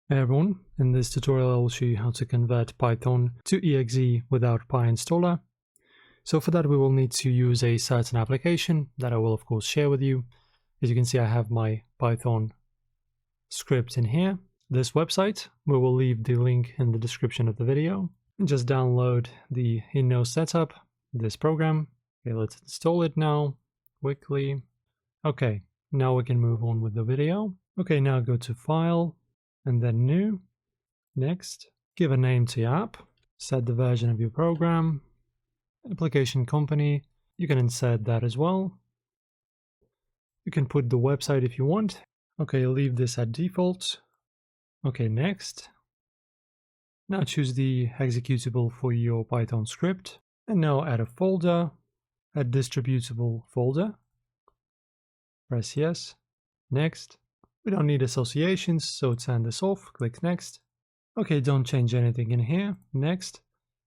Hey everyone, in this tutorial I will show you how to convert Python to EXE without Pyinstaller. So for that we will need to use a certain application that I will of course share with you. As you can see, I have my Python script in here. This website, we will leave the link in the description of the video. And just download the inno setup, this program. Okay, let's install it now, quickly. Okay, now we can move on with the video. Okay, now go to File, and then New, Next. Give a name to your app, set the version of your program, application company, you can insert that as well. You can put the website if you want. Okay, leave this at default. Okay, next. Now choose the executable for your Python script, and now add a folder, a distributable folder. Press yes. Next. We don't need associations, so turn this off, click next. Okay, don't change anything in here. Next.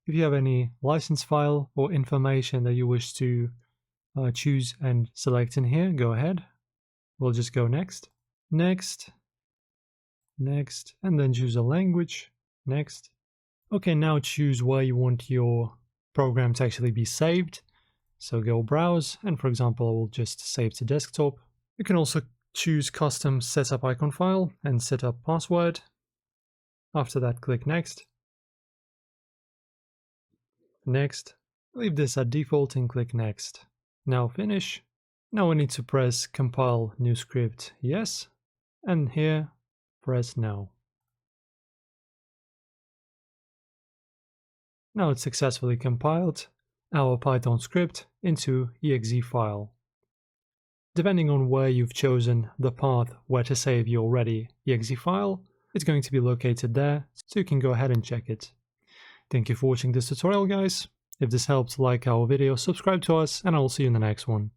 If you have any license file or information that you wish to choose and select in here, go ahead. We'll just go next. Next. Next. And then choose a language. Next. Okay, now choose where you want your program to actually be saved. So go browse, and for example, I will just save to desktop. You can also choose custom setup icon file and set up password. After that, click next. Next. Leave this at default and click next. Now finish. Now we need to press compile new script yes, and here press no. Now it's successfully compiled our Python script into EXE file. Depending on where you've chosen the path where to save your ready EXE file, it's going to be located there, so you can go ahead and check it. Thank you for watching this tutorial, guys. If this helped, like our video, subscribe to us, and I'll see you in the next one.